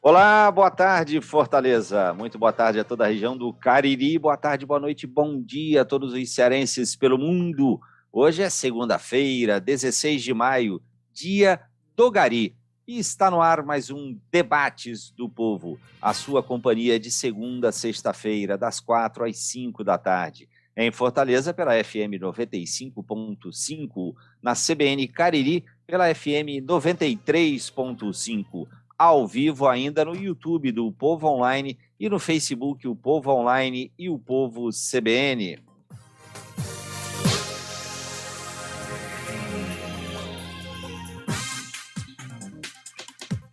Olá, boa tarde, Fortaleza. Muito boa tarde a toda a região do Cariri. Boa tarde, boa noite, bom dia a todos os cearenses pelo mundo. Hoje é segunda-feira, 16 de maio, dia do Gari. E está no ar mais um Debates do Povo, a sua companhia de segunda a sexta-feira, das 4 às 5 da tarde. Em Fortaleza, pela FM 95.5, na CBN Cariri, pela FM 93.5. Ao vivo ainda no YouTube do Povo Online e no Facebook o Povo Online e o Povo CBN.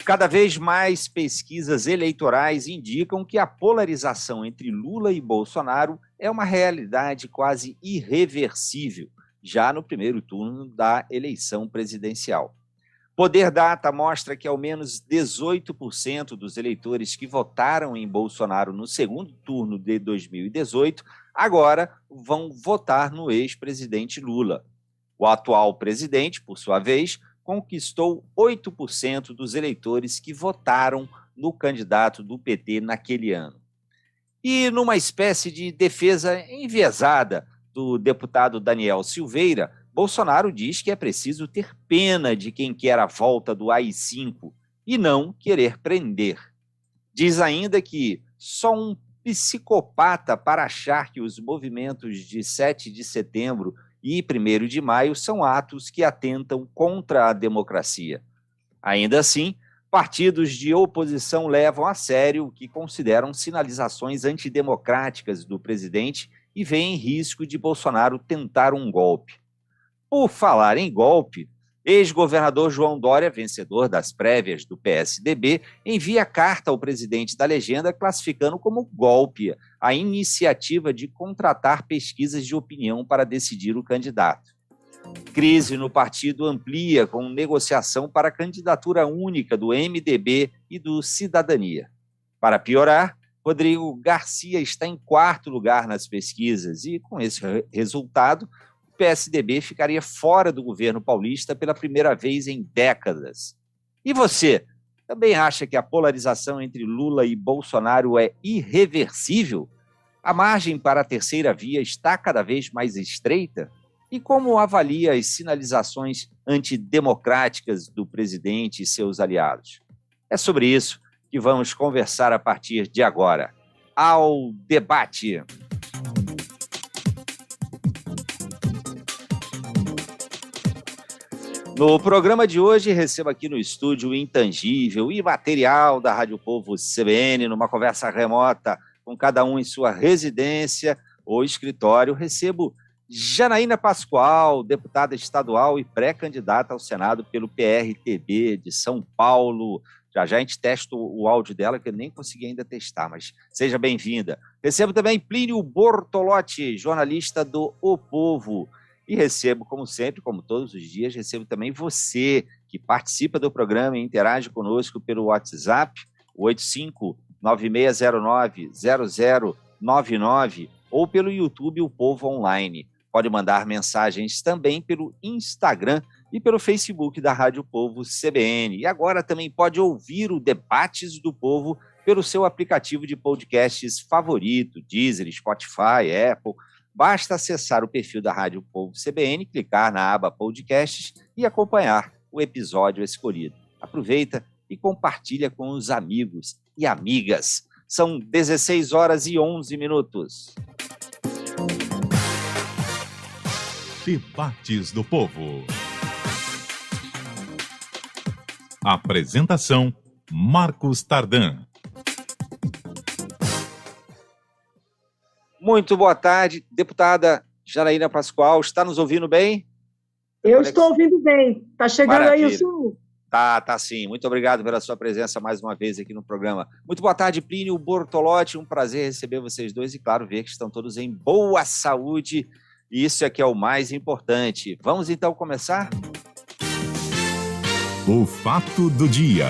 Cada vez mais pesquisas eleitorais indicam que a polarização entre Lula e Bolsonaro é uma realidade quase irreversível, já no primeiro turno da eleição presidencial. Poder Data mostra que ao menos 18% dos eleitores que votaram em Bolsonaro no segundo turno de 2018 agora vão votar no ex-presidente Lula. O atual presidente, por sua vez, conquistou 8% dos eleitores que votaram no candidato do PT naquele ano. E numa espécie de defesa enviesada do deputado Daniel Silveira, Bolsonaro diz que é preciso ter pena de quem quer a volta do AI-5 e não querer prender. Diz ainda que só um psicopata para achar que os movimentos de 7 de setembro e 1º de maio são atos que atentam contra a democracia. Ainda assim, partidos de oposição levam a sério o que consideram sinalizações antidemocráticas do presidente e veem risco de Bolsonaro tentar um golpe. Por falar em golpe, ex-governador João Dória, vencedor das prévias do PSDB, envia carta ao presidente da legenda classificando como golpe a iniciativa de contratar pesquisas de opinião para decidir o candidato. Crise no partido amplia com negociação para a candidatura única do MDB e do Cidadania. Para piorar, Rodrigo Garcia está em 4º lugar nas pesquisas e, com esse resultado, o PSDB ficaria fora do governo paulista pela primeira vez em décadas. E você, também acha que a polarização entre Lula e Bolsonaro é irreversível? A margem para a terceira via está cada vez mais estreita? E como avalia as sinalizações antidemocráticas do presidente e seus aliados? É sobre isso que vamos conversar a partir de agora. Ao debate! No programa de hoje, recebo aqui no estúdio intangível e material da Rádio Povo CBN, numa conversa remota com cada um em sua residência ou escritório, recebo Janaína Pascoal, deputada estadual e pré-candidata ao Senado pelo PRTB de São Paulo. Já a gente testa o áudio dela, que eu nem consegui ainda testar, mas seja bem-vinda. Recebo também Plínio Bortolotti, jornalista do O Povo. E recebo, como sempre, como todos os dias, recebo também você, que participa do programa e interage conosco pelo WhatsApp, 8596090099, ou pelo YouTube, o Povo Online. Pode mandar mensagens também pelo Instagram e pelo Facebook da Rádio Povo CBN. E agora também pode ouvir o Debates do Povo pelo seu aplicativo de podcasts favorito, Deezer, Spotify, Apple. Basta acessar o perfil da Rádio Povo CBN, clicar na aba Podcasts e acompanhar o episódio escolhido. Aproveita e compartilha com os amigos e amigas. São 16h11. Debates do Povo. Apresentação: Marcos Tardan. Muito boa tarde, deputada Janaína Pascoal. Está nos ouvindo bem? Eu estou ouvindo bem. Está chegando. Maravilha. Aí o som? Tá sim. Muito obrigado pela sua presença mais uma vez aqui no programa. Muito boa tarde, Plínio Bortolotti. Um prazer receber vocês dois e, claro, ver que estão todos em boa saúde. Isso é que é o mais importante. Vamos então começar? O fato do dia.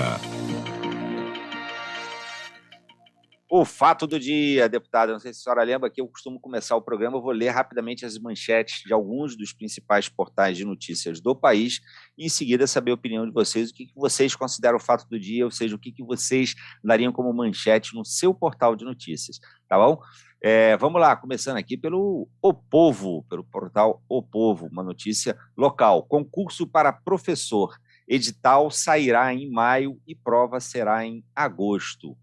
O fato do dia, deputada, não sei se a senhora lembra que eu costumo começar o programa, eu vou ler rapidamente as manchetes de alguns dos principais portais de notícias do país e em seguida saber a opinião de vocês, o que vocês consideram o fato do dia, ou seja, o que vocês dariam como manchete no seu portal de notícias, tá bom? Vamos lá, começando aqui pelo O Povo, pelo portal O Povo, uma notícia local. Concurso para professor, edital sairá em maio e prova será em agosto.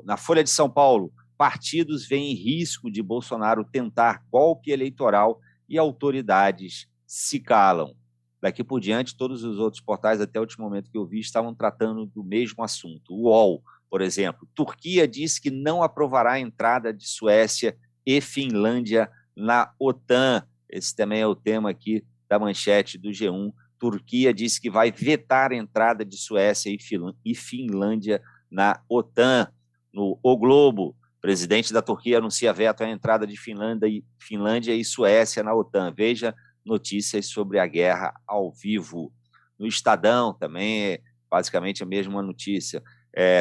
Na Folha de São Paulo, partidos veem risco de Bolsonaro tentar golpe eleitoral e autoridades se calam. Daqui por diante, todos os outros portais, até o último momento que eu vi, estavam tratando do mesmo assunto. O UOL, por exemplo, Turquia diz que não aprovará a entrada de Suécia e Finlândia na OTAN. Esse também é o tema aqui da manchete do G1. Turquia diz que vai vetar a entrada de Suécia e Finlândia na OTAN. No O Globo, presidente da Turquia anuncia veto à entrada de Finlândia e Suécia na OTAN. Veja notícias sobre a guerra ao vivo. No Estadão também é basicamente a mesma notícia.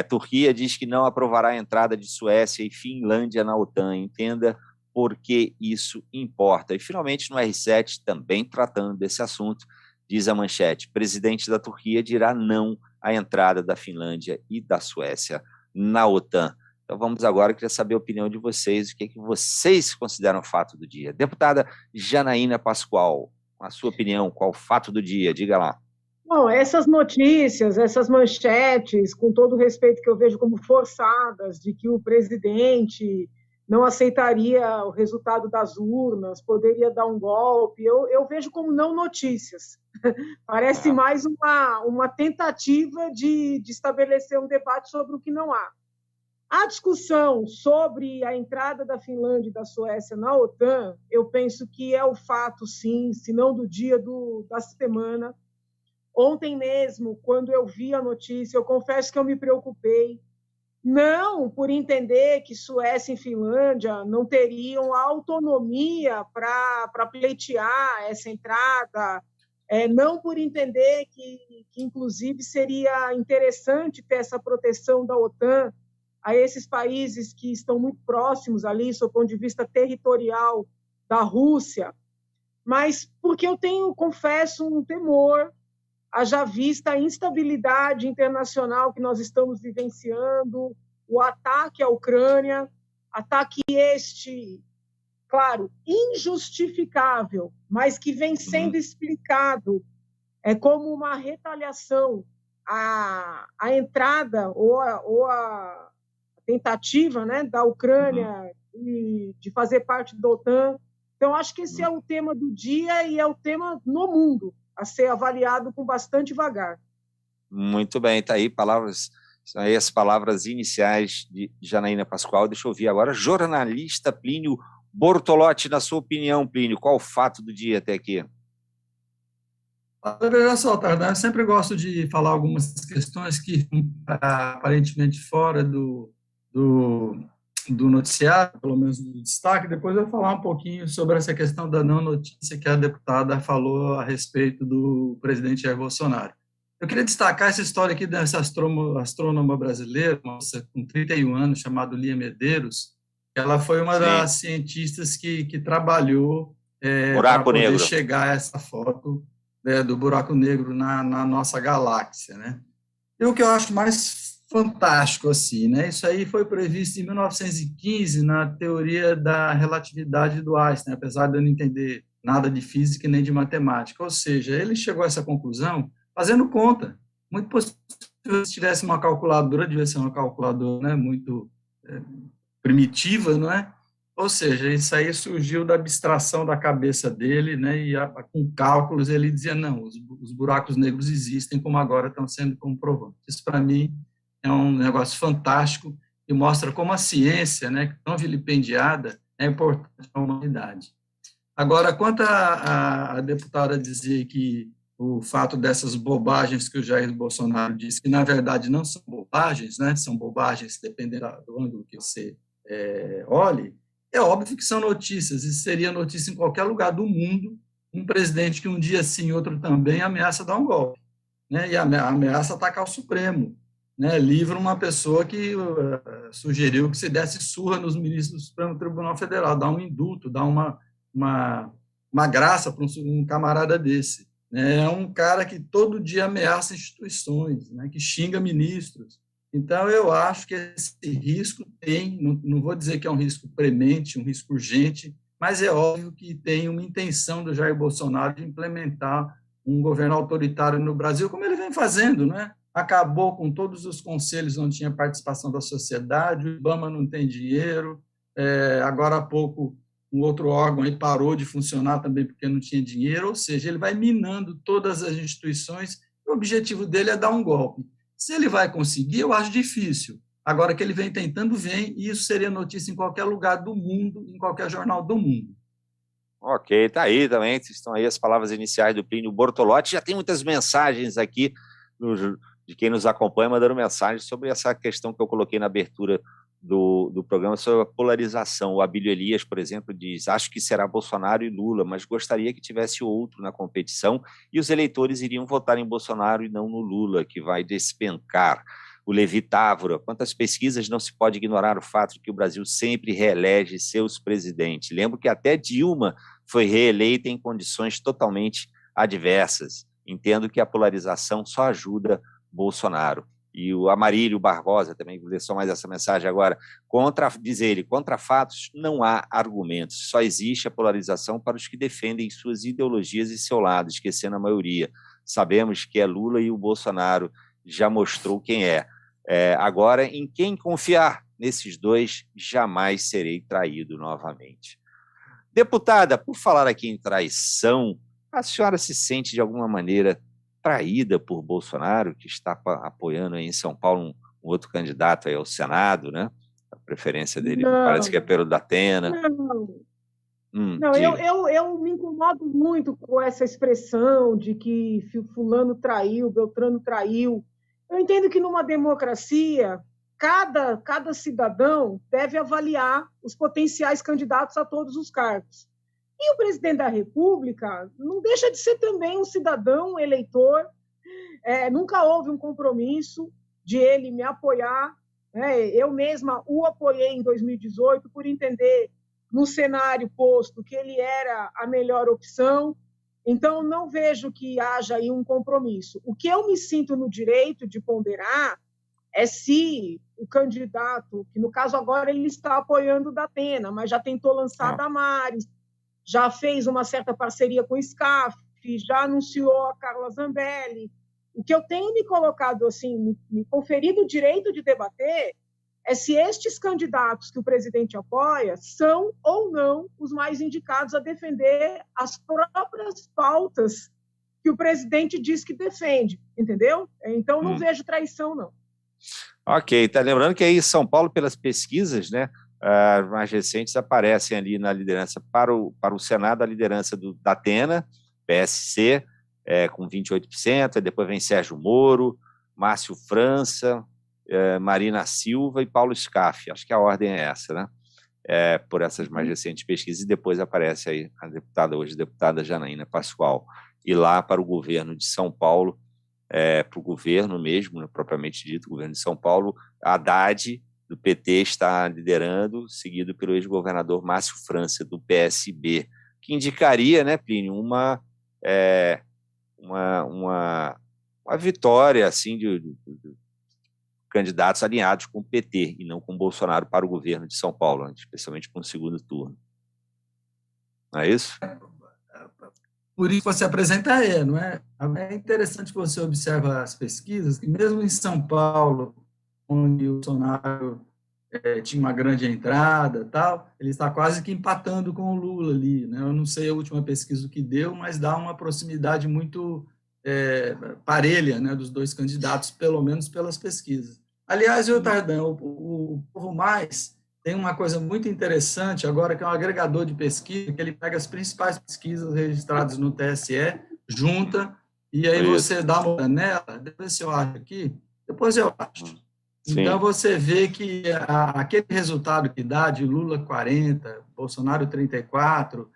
Turquia diz que não aprovará a entrada de Suécia e Finlândia na OTAN. Entenda por que isso importa. E, finalmente, no R7, também tratando desse assunto, diz a manchete: presidente da Turquia dirá não à entrada da Finlândia e da Suécia na OTAN. Então vamos agora, queria saber a opinião de vocês, o que vocês consideram o fato do dia. Deputada Janaína Pascoal, a sua opinião, qual o fato do dia? Diga lá. Bom, essas notícias, essas manchetes, com todo o respeito que eu vejo como forçadas, de que o presidente não aceitaria o resultado das urnas, poderia dar um golpe, eu vejo como não notícias. Parece mais uma tentativa de estabelecer um debate sobre o que não há. A discussão sobre a entrada da Finlândia e da Suécia na OTAN, eu penso que é o fato, sim, se não do dia da semana. Ontem mesmo, quando eu vi a notícia, eu confesso que eu me preocupei, não por entender que Suécia e Finlândia não teriam autonomia para pleitear essa entrada, não por entender que, inclusive, seria interessante ter essa proteção da OTAN a esses países que estão muito próximos ali, do ponto de vista territorial, da Rússia, mas porque eu tenho, confesso, um temor, haja vista a instabilidade internacional que nós estamos vivenciando, o ataque à Ucrânia, ataque este, claro, injustificável, mas que vem sendo explicado como uma retaliação à entrada ou a tentativa, né, da Ucrânia de fazer parte da OTAN. Então, acho que esse é o tema do dia e é o tema no mundo a ser avaliado com bastante vagar. Muito bem, está aí são aí as palavras iniciais de Janaína Pascoal. Deixa eu ouvir agora, jornalista Plínio Bortolotti, na sua opinião, Plínio, qual o fato do dia até aqui? Veja só, Tardan, eu sempre gosto de falar algumas questões que aparentemente fora do noticiário, pelo menos do destaque. Depois eu vou falar um pouquinho sobre essa questão da não notícia que a deputada falou a respeito do presidente Jair Bolsonaro. Eu queria destacar essa história aqui dessa astrônoma brasileira, uma moça com 31 anos, chamada Lia Medeiros. Ela foi uma das cientistas que trabalhou para poder chegar a essa foto do buraco negro na nossa galáxia, né? E o que eu acho mais fantástico, assim, né? Isso aí foi previsto em 1915 na teoria da relatividade do Einstein, apesar de eu não entender nada de física nem de matemática. Ou seja, ele chegou a essa conclusão fazendo conta. Muito possível, se tivesse uma calculadora, devia ser uma calculadora, né, muito primitiva, não é? Ou seja, isso aí surgiu da abstração da cabeça dele, né, e com cálculos ele dizia, não, os buracos negros existem, como agora estão sendo comprovados. Isso, para mim, é um negócio fantástico e mostra como a ciência, né, tão vilipendiada, é importante para a humanidade. Agora, quanto a deputada dizer que o fato dessas bobagens que o Jair Bolsonaro disse, que na verdade não são bobagens, né, são bobagens dependendo do ângulo que você olhe, é óbvio que são notícias, isso seria notícia em qualquer lugar do mundo, um presidente que um dia sim, outro também, ameaça dar um golpe, né, e ameaça atacar o Supremo. né, livra uma pessoa que sugeriu que se desse surra nos ministros do Supremo Tribunal Federal, dá um indulto, dá uma graça para um camarada desse. Né? É um cara que todo dia ameaça instituições, né, que xinga ministros. Então, eu acho que esse risco tem, não vou dizer que é um risco premente, um risco urgente, mas é óbvio que tem uma intenção do Jair Bolsonaro de implementar um governo autoritário no Brasil, como ele vem fazendo, né? Acabou com todos os conselhos onde tinha participação da sociedade, o IBAMA não tem dinheiro, agora há pouco um outro órgão aí parou de funcionar também porque não tinha dinheiro, ou seja, ele vai minando todas as instituições, o objetivo dele é dar um golpe. Se ele vai conseguir, eu acho difícil. Agora que ele vem tentando, vem, e isso seria notícia em qualquer lugar do mundo, em qualquer jornal do mundo. Ok, tá aí também, estão aí as palavras iniciais do Plínio Bortolotti. Já tem muitas mensagens aqui de quem nos acompanha, mandando mensagens sobre essa questão que eu coloquei na abertura do programa, sobre a polarização. O Abílio Elias, por exemplo, diz: acho que será Bolsonaro e Lula, mas gostaria que tivesse outro na competição e os eleitores iriam votar em Bolsonaro e não no Lula, que vai despencar. O Levi Távora: quantas pesquisas, não se pode ignorar o fato de que o Brasil sempre reelege seus presidentes. Lembro que até Dilma foi reeleita em condições totalmente adversas. Entendo que a polarização só ajuda Bolsonaro. E o Amarílio Barbosa também, vou ler só mais essa mensagem agora, diz ele: contra fatos não há argumentos, só existe a polarização para os que defendem suas ideologias e seu lado, esquecendo a maioria. Sabemos que é Lula e o Bolsonaro já mostrou quem é. Agora, em quem confiar? Nesses dois, jamais serei traído novamente. Deputada, por falar aqui em traição, a senhora se sente de alguma maneira traída por Bolsonaro, que está apoiando aí em São Paulo um outro candidato aí ao Senado, né? A preferência dele parece que é pelo Datena. Não, eu me incomodo muito com essa expressão de que fulano traiu, Beltrano traiu. Eu entendo que numa democracia, cada cidadão deve avaliar os potenciais candidatos a todos os cargos. E o presidente da República não deixa de ser também um cidadão, um eleitor. Nunca houve um compromisso de ele me apoiar. Eu mesma o apoiei em 2018 por entender, no cenário posto, que ele era a melhor opção. Então, não vejo que haja aí um compromisso. O que eu me sinto no direito de ponderar é se o candidato, que no caso agora ele está apoiando o Datena, mas já tentou lançar a Damares, já fez uma certa parceria com o SCAF, já anunciou a Carla Zambelli. O que eu tenho me colocado, assim, me conferido o direito de debater é se estes candidatos que o presidente apoia são ou não os mais indicados a defender as próprias pautas que o presidente diz que defende, entendeu? Então, não vejo traição, não. Ok, tá lembrando que aí São Paulo, pelas pesquisas, né, mais recentes, aparecem ali na liderança para o Senado, a liderança do Datena, PSC, com 28%, depois vem Sérgio Moro, Márcio França, Marina Silva e Paulo Scaff. Acho que a ordem é essa, né? Por essas mais recentes pesquisas, e depois aparece aí a deputada Janaína Pascoal. E lá para o governo de São Paulo, para o governo mesmo, né, propriamente dito, o governo de São Paulo, Haddad, do PT, está liderando, seguido pelo ex-governador Márcio França, do PSB, que indicaria, né, Plínio, uma vitória assim, de candidatos alinhados com o PT e não com o Bolsonaro para o governo de São Paulo, especialmente para um segundo turno. Não é isso? Por isso que você apresenta não é? É interessante que você observa as pesquisas, que mesmo em São Paulo, onde o Bolsonaro tinha uma grande entrada, tal, ele está quase que empatando com o Lula ali, né? Eu não sei a última pesquisa que deu, mas dá uma proximidade muito parelha, né, dos dois candidatos, pelo menos pelas pesquisas. Aliás, Tardan, o Povo Mais tem uma coisa muito interessante agora, que é um agregador de pesquisa, que ele pega as principais pesquisas registradas no TSE, junta, e aí você dá uma olhada nela, depois se eu acho aqui, depois eu acho. Sim. Então, você vê que aquele resultado que dá de Lula 40, Bolsonaro 34,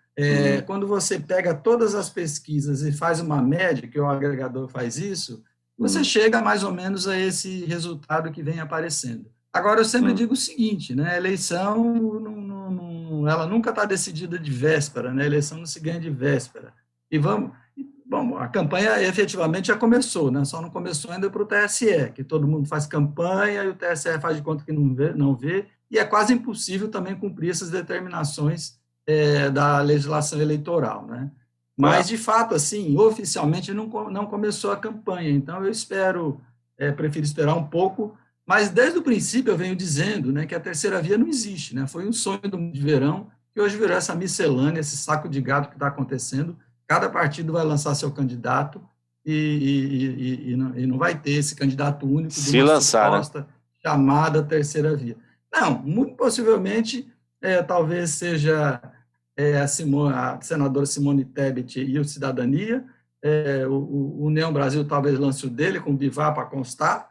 quando você pega todas as pesquisas e faz uma média, que o agregador faz isso, você chega mais ou menos a esse resultado que vem aparecendo. Agora, eu sempre digo o seguinte, né? A eleição, ela nunca está decidida de véspera, né? A eleição não se ganha de véspera. E bom, a campanha efetivamente já começou, né? Só não começou ainda para o TSE, que todo mundo faz campanha e o TSE faz de conta que não vê, e é quase impossível também cumprir essas determinações da legislação eleitoral, né? Mas, de fato, assim, oficialmente não começou a campanha, então eu prefiro esperar um pouco, mas desde o princípio eu venho dizendo, né, que a terceira via não existe, né? Foi um sonho de verão, que hoje virou essa miscelânea, esse saco de gado que está acontecendo. Cada partido vai lançar seu candidato e não vai ter esse candidato único de uma suposta chamada terceira via. Não, muito possivelmente, talvez seja a senadora Simone Tebet e o Cidadania, o União Brasil talvez lance o dele com o Bivar para constar,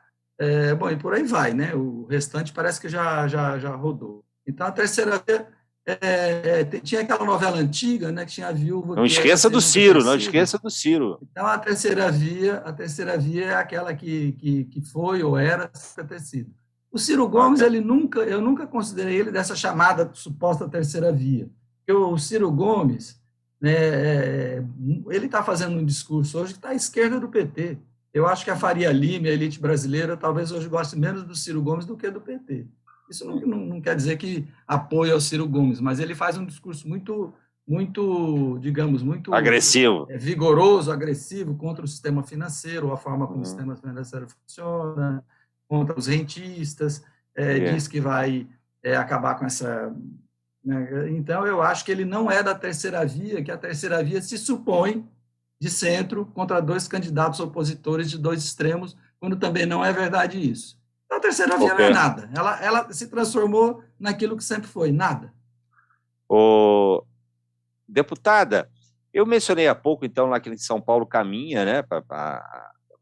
bom, e por aí vai, né? O restante parece que já rodou. Então, a terceira via tinha aquela novela antiga, né, que tinha a viúva... Não esqueça do Ciro, não esqueça do Ciro. Então, a terceira via é aquela que foi ou era ter sido. O Ciro Gomes, eu nunca considerei ele dessa chamada suposta terceira via. Porque o Ciro Gomes, né, ele está fazendo um discurso hoje que está à esquerda do PT. Eu acho que a Faria Lima, a elite brasileira, talvez hoje goste menos do Ciro Gomes do que do PT. Isso não quer dizer que apoia o Ciro Gomes, mas ele faz um discurso muito, digamos, muito agressivo, vigoroso, agressivo contra o sistema financeiro, a forma como o sistema financeiro funciona, contra os rentistas, diz que vai acabar com essa... Né? Então, eu acho que ele não é da terceira via, que a terceira via se supõe de centro contra dois candidatos opositores de dois extremos, quando também não é verdade isso. Então, a terceira via não é nada. Ela se transformou naquilo que sempre foi, nada. Deputada, eu mencionei há pouco, então, lá que São Paulo caminha, né,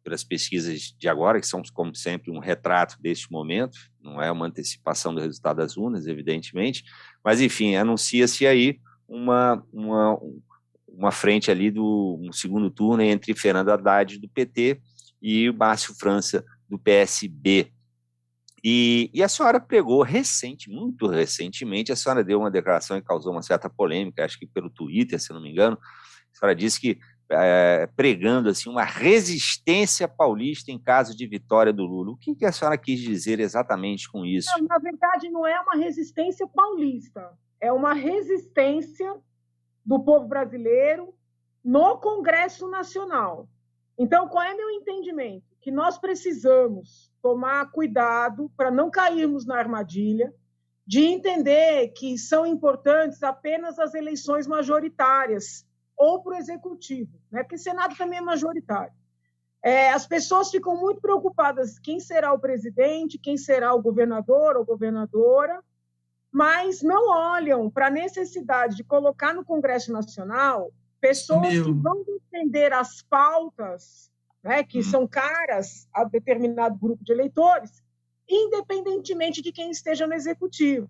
pelas pesquisas de agora, que são, como sempre, um retrato deste momento, não é uma antecipação do resultado das urnas, evidentemente, mas, enfim, anuncia-se aí uma frente ali um segundo turno entre Fernando Haddad, do PT, e o Márcio França, do PSB. E a senhora pregou muito recentemente, a senhora deu uma declaração que causou uma certa polêmica, acho que pelo Twitter, se não me engano, a senhora disse que, pregando assim, uma resistência paulista em caso de vitória do Lula. O que a senhora quis dizer exatamente com isso? Não, na verdade, não é uma resistência paulista, é uma resistência do povo brasileiro no Congresso Nacional. Então, qual é meu entendimento? Que nós precisamos tomar cuidado para não cairmos na armadilha de entender que são importantes apenas as eleições majoritárias ou para o executivo, né? Porque o Senado também é majoritário. As pessoas ficam muito preocupadas quem será o presidente, quem será o governador ou governadora, mas não olham para a necessidade de colocar no Congresso Nacional pessoas que vão defender as pautas, né, que são caras a determinado grupo de eleitores, independentemente de quem esteja no executivo.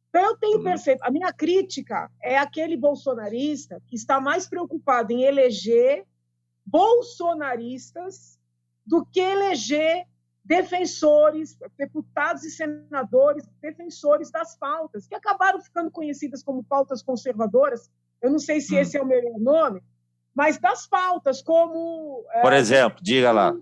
Então, eu tenho percebido, a minha crítica é aquele bolsonarista que está mais preocupado em eleger bolsonaristas do que eleger defensores, deputados e senadores, defensores das pautas, que acabaram ficando conhecidas como pautas conservadoras. Eu não sei se esse é o melhor nome, mas das pautas, como... Por exemplo, diga lá.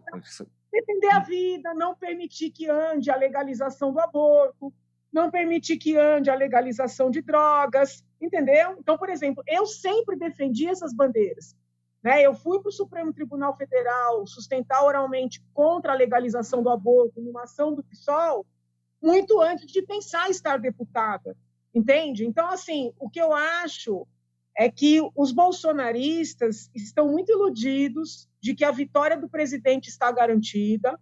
Defender a vida, não permitir que ande a legalização do aborto, não permitir que ande a legalização de drogas, entendeu? Então, por exemplo, eu sempre defendi essas bandeiras. Né? Eu fui para o Supremo Tribunal Federal sustentar oralmente contra a legalização do aborto numa ação do PSOL, muito antes de pensar em estar deputada, entende? Então, assim, o que eu acho é que os bolsonaristas estão muito iludidos de que a vitória do presidente está garantida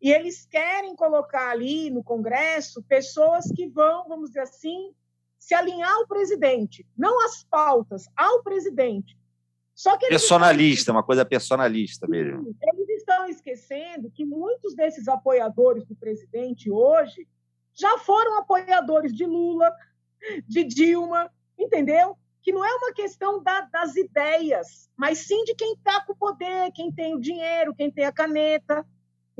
e eles querem colocar ali no Congresso pessoas que vão, vamos dizer assim, se alinhar ao presidente, não às pautas, ao presidente. Só que personalista, uma coisa personalista mesmo. Eles estão esquecendo que muitos desses apoiadores do presidente hoje já foram apoiadores de Lula, de Dilma, entendeu? Que não é uma questão das ideias, mas sim de quem está com o poder, quem tem o dinheiro, quem tem a caneta.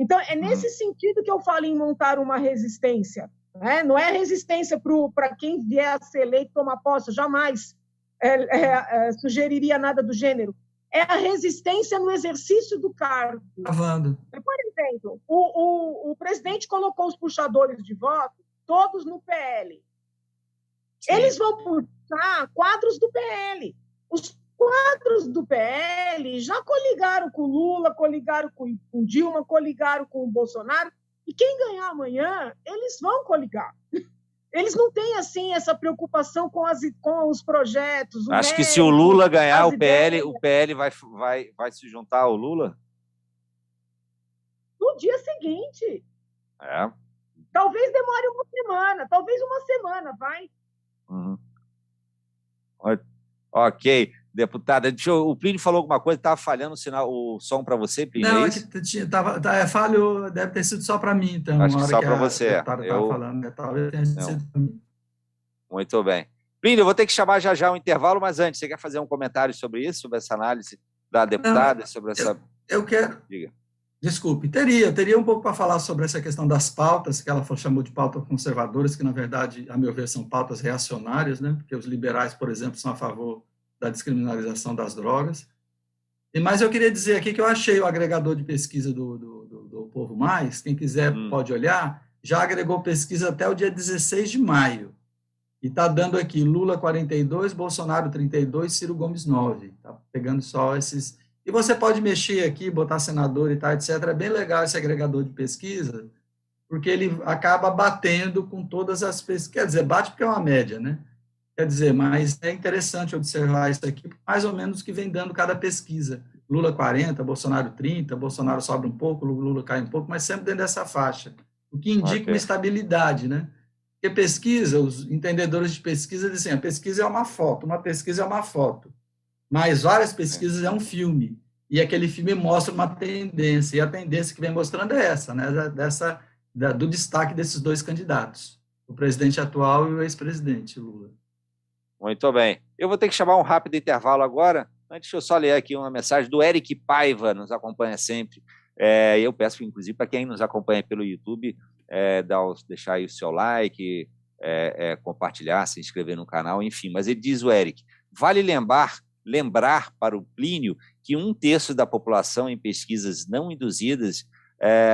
Então, é nesse sentido que eu falo em montar uma resistência. Né? Não é resistência para quem vier a ser eleito tomar posse, jamais sugeriria nada do gênero. É a resistência no exercício do cargo. Gravando. Por exemplo, o presidente colocou os puxadores de voto todos no PL. Sim. Eles vão puxar quadros do PL. Os quadros do PL já coligaram com o Lula, coligaram com o Dilma, coligaram com o Bolsonaro, e quem ganhar amanhã, eles vão coligar. Eles não têm, assim, essa preocupação com os projetos. Acho que se o Lula ganhar o PL vai se juntar ao Lula? No dia seguinte. É. Talvez demore uma semana, vai. Uhum. Ok. Deputada, o Plínio falou alguma coisa, estava falhando o som para você, Plínio? Não, é que falho, deve ter sido só para mim, então. Acho que só para você. Estava falando, talvez tenha sido para mim. Muito bem. Plínio, eu vou ter que chamar já um intervalo, mas antes, você quer fazer um comentário sobre isso, sobre essa análise da deputada, sobre essa... Eu quero... Diga. Desculpe, teria um pouco para falar sobre essa questão das pautas, que ela chamou de pautas conservadoras, que, na verdade, a meu ver, são pautas reacionárias, né? Porque os liberais, por exemplo, são a favor da descriminalização das drogas. Mas eu queria dizer aqui que eu achei o agregador de pesquisa do Povo Mais, quem quiser pode olhar, já agregou pesquisa até o dia 16 de maio. E está dando aqui Lula 42, Bolsonaro 32, Ciro Gomes 9. Está pegando só esses... E você pode mexer aqui, botar senador e tal, etc. É bem legal esse agregador de pesquisa, porque ele acaba batendo com todas as pesquisas. Quer dizer, bate porque é uma média, né? Quer dizer, mas é interessante observar isso aqui, mais ou menos o que vem dando cada pesquisa. Lula 40, Bolsonaro 30, Bolsonaro sobe um pouco, Lula cai um pouco, mas sempre dentro dessa faixa. O que indica uma estabilidade, né? Porque pesquisa, os entendedores de pesquisa dizem, a pesquisa é uma foto, mas várias pesquisas é um filme, e aquele filme mostra uma tendência, e a tendência que vem mostrando é essa, né? Do destaque desses dois candidatos, o presidente atual e o ex-presidente Lula. Muito bem. Eu vou ter que chamar um rápido intervalo agora. Antes, eu só ler aqui uma mensagem do Eric Paiva, nos acompanha sempre. Eu peço, inclusive, para quem nos acompanha pelo YouTube, deixar aí o seu like, compartilhar, se inscrever no canal, enfim. Mas ele diz, o Eric, vale lembrar para o Plínio que 1/3 da população em pesquisas não induzidas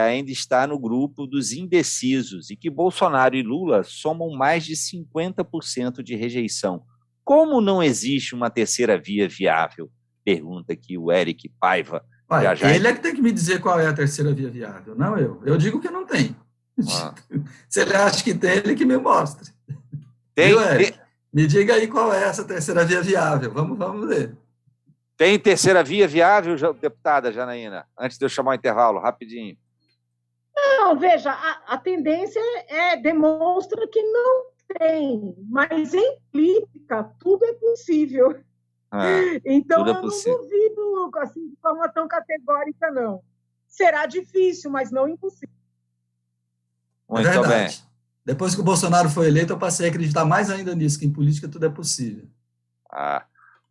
ainda está no grupo dos indecisos e que Bolsonaro e Lula somam mais de 50% de rejeição. Como não existe uma terceira via viável? Pergunta aqui o Eric Paiva. Olha, ele é que tem que me dizer qual é a terceira via viável, não eu. Eu digo que não tem. Se ele acha que tem, ele que me mostre. Tem, viu, Eric? Me diga aí qual é essa terceira via viável. Vamos ver. Tem terceira via viável, deputada Janaína? Antes de eu chamar o intervalo, rapidinho. Não, veja, a tendência demonstra que não tem, mas implica, tudo é possível. Então, eu não duvido assim, de forma tão categórica, não. Será difícil, mas não impossível. Muito bem. Depois que o Bolsonaro foi eleito, eu passei a acreditar mais ainda nisso, que em política tudo é possível.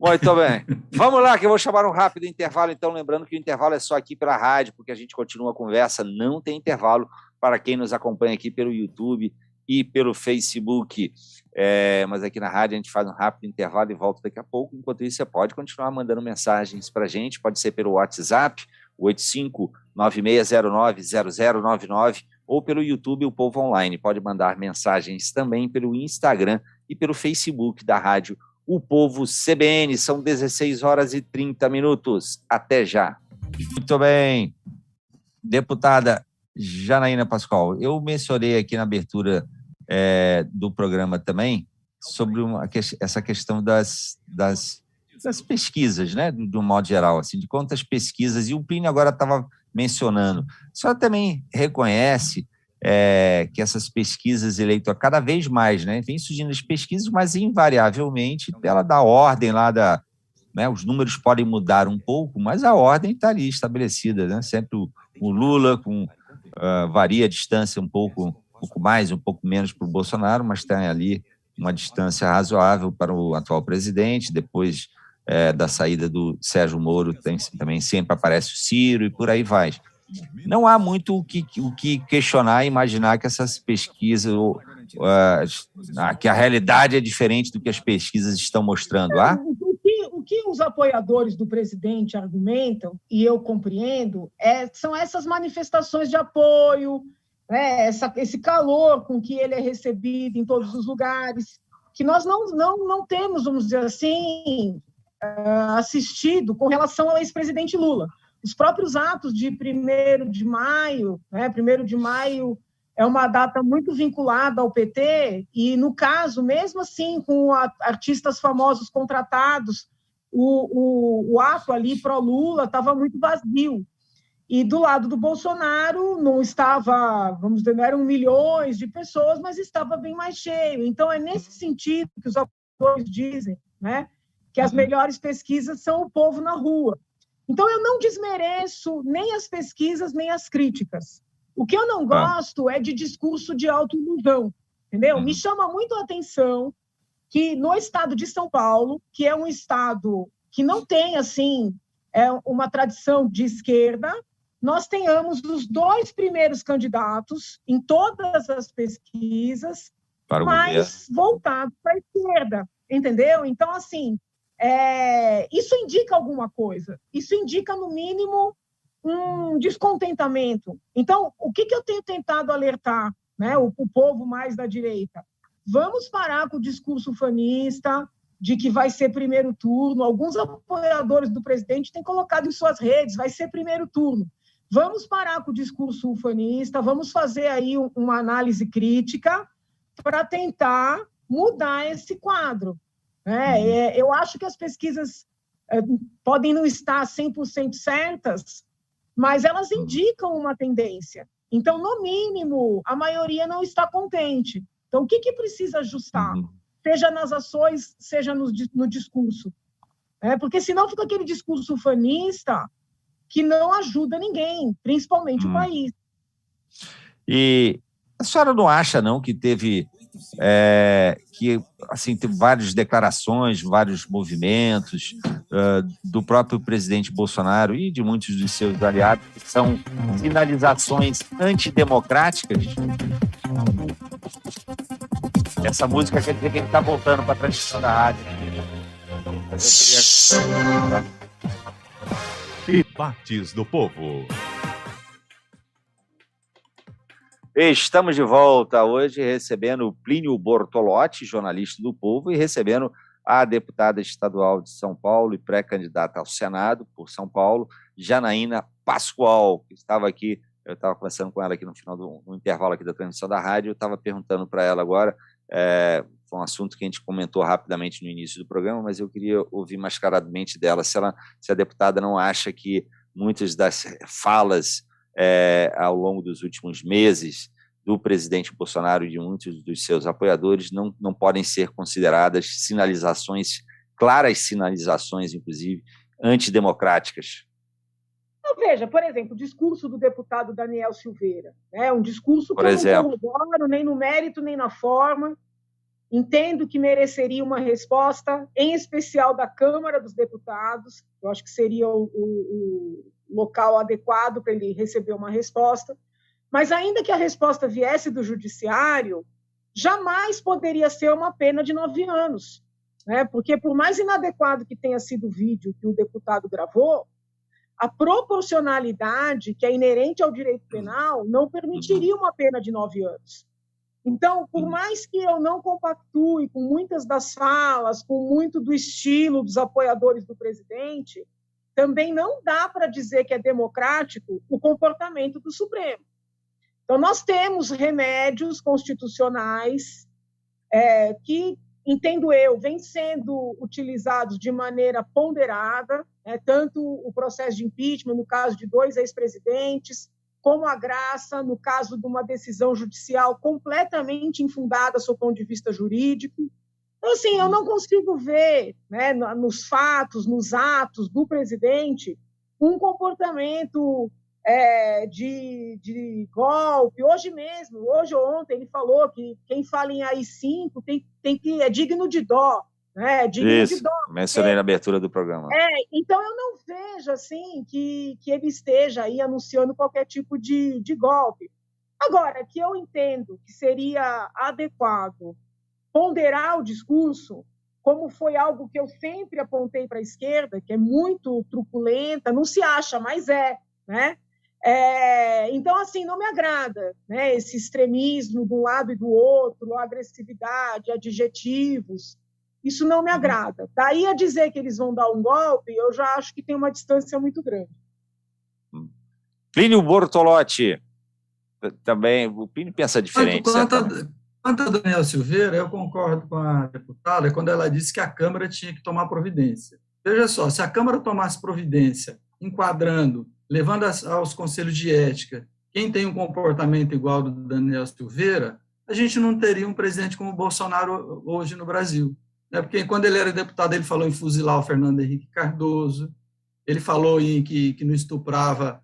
Muito bem. Vamos lá, que eu vou chamar um rápido intervalo, então, lembrando que o intervalo é só aqui pela rádio, porque a gente continua a conversa, não tem intervalo para quem nos acompanha aqui pelo YouTube e pelo Facebook. Mas aqui na rádio a gente faz um rápido intervalo e volta daqui a pouco. Enquanto isso, você pode continuar mandando mensagens para a gente, pode ser pelo WhatsApp, 8596090099, ou pelo YouTube, o Povo Online. Pode mandar mensagens também pelo Instagram e pelo Facebook da rádio O Povo CBN. São 16h30. Até já. Muito bem. Deputada Janaína Pascoal, eu mencionei aqui na abertura do programa também sobre essa questão das pesquisas, né, de um modo geral, assim, de quantas pesquisas, e o Plínio agora estava mencionando. A senhora também reconhece que essas pesquisas eleitorais, cada vez mais, né, vem surgindo as pesquisas, mas invariavelmente ela dá ordem lá né, os números podem mudar um pouco, mas a ordem está ali estabelecida, né, sempre o Lula varia a distância um pouco mais, um pouco menos para o Bolsonaro, mas tem ali uma distância razoável para o atual presidente. Depois da saída do Sérgio Moro, também sempre aparece o Ciro e por aí vai. não há muito o que questionar e imaginar que essas pesquisas, que a realidade é diferente do que as pesquisas estão mostrando. O que os apoiadores do presidente argumentam, e eu compreendo, são essas manifestações de apoio, esse calor com que ele é recebido em todos os lugares, que nós não temos, vamos dizer assim, assistido com relação ao ex-presidente Lula. Os próprios atos de 1º de maio, 1º de maio é uma data muito vinculada ao PT, e, no caso, mesmo assim, com artistas famosos contratados, o ato ali pró-Lula estava muito vazio. E do lado do Bolsonaro não estava, vamos dizer, não eram milhões de pessoas, mas estava bem mais cheio. Então, é nesse sentido que os autores dizem, que as melhores pesquisas são o povo na rua. Então, eu não desmereço nem as pesquisas, nem as críticas. O que eu não gosto é de discurso de autoilusão, entendeu? Me chama muito a atenção que no estado de São Paulo, que é um estado que não tem, assim, uma tradição de esquerda, nós tenhamos os 2 primeiros candidatos em todas as pesquisas, mais voltados para a esquerda, entendeu? Então, assim, isso indica alguma coisa. Isso indica, no mínimo, um descontentamento. Então, o que eu tenho tentado alertar, o povo mais da direita? Vamos parar com o discurso ufanista de que vai ser primeiro turno. Alguns apoiadores do presidente têm colocado em suas redes, vai ser primeiro turno. Vamos parar com o discurso ufanista, vamos fazer aí uma análise crítica para tentar mudar esse quadro. Eu acho que as pesquisas podem não estar 100% certas, mas elas indicam uma tendência. Então, no mínimo, a maioria não está contente. Então, o que precisa ajustar? Seja nas ações, seja no discurso. Porque senão fica aquele discurso ufanista que não ajuda ninguém, principalmente o país. E a senhora não acha, não, que teve várias declarações, vários movimentos do próprio presidente Bolsonaro e de muitos dos seus aliados que são sinalizações antidemocráticas? Essa música quer dizer que ele está voltando para a transmissão da rádio. Debates do Povo. Estamos de volta hoje recebendo o Plínio Bortolotti, jornalista do Povo, e recebendo a deputada estadual de São Paulo e pré-candidata ao Senado por São Paulo, Janaína Pascoal, que estava aqui. Eu estava conversando com ela aqui no intervalo aqui da transmissão da rádio, eu estava perguntando para ela agora, foi um assunto que a gente comentou rapidamente no início do programa, mas eu queria ouvir mascaradamente dela, se a deputada não acha que muitas das falas ao longo dos últimos meses do presidente Bolsonaro e de muitos dos seus apoiadores não podem ser consideradas claras sinalizações, inclusive, antidemocráticas. Veja, por exemplo, o discurso do deputado Daniel Silveira, um discurso que eu não corroboro nem no mérito nem na forma, entendo que mereceria uma resposta, em especial da Câmara dos Deputados, eu acho que seria o local adequado para ele receber uma resposta, mas ainda que a resposta viesse do Judiciário, jamais poderia ser uma pena de 9 anos, porque por mais inadequado que tenha sido o vídeo que o deputado gravou, a proporcionalidade que é inerente ao direito penal não permitiria uma pena de 9 anos. Então, por mais que eu não compactue com muitas das falas, com muito do estilo dos apoiadores do presidente, também não dá para dizer que é democrático o comportamento do Supremo. Então, nós temos remédios constitucionais que, entendo eu, vêm sendo utilizados de maneira ponderada, tanto o processo de impeachment, no caso de 2 ex-presidentes, como a graça, no caso de uma decisão judicial completamente infundada sob o ponto de vista jurídico. Então, assim, eu não consigo ver, nos fatos, nos atos do presidente, um comportamento de golpe. Hoje ou ontem, ele falou que quem fala em AI-5 é digno de dó. né? Digno de dó. Mencionei na abertura do programa. Então, eu não vejo assim que ele esteja aí anunciando qualquer tipo de golpe. Agora, que eu entendo que seria adequado ponderar o discurso, como foi algo que eu sempre apontei para a esquerda, que é muito truculenta, não se acha, mas né? Então, assim, não me agrada, né? Esse extremismo de um lado e do outro, agressividade, adjetivos, isso não me agrada. Daí a dizer que eles vão dar um golpe, eu já acho que tem uma distância muito grande. Plínio Bortolotti, também, o Plínio pensa diferente. Quanto a Daniel Silveira, eu concordo com a deputada quando ela disse que a Câmara tinha que tomar providência. Veja só, se a Câmara tomasse providência, enquadrando, levando aos conselhos de ética, quem tem um comportamento igual ao do Daniel Silveira, a gente não teria um presidente como o Bolsonaro hoje no Brasil. Porque quando ele era deputado, ele falou em fuzilar o Fernando Henrique Cardoso, ele falou que não estuprava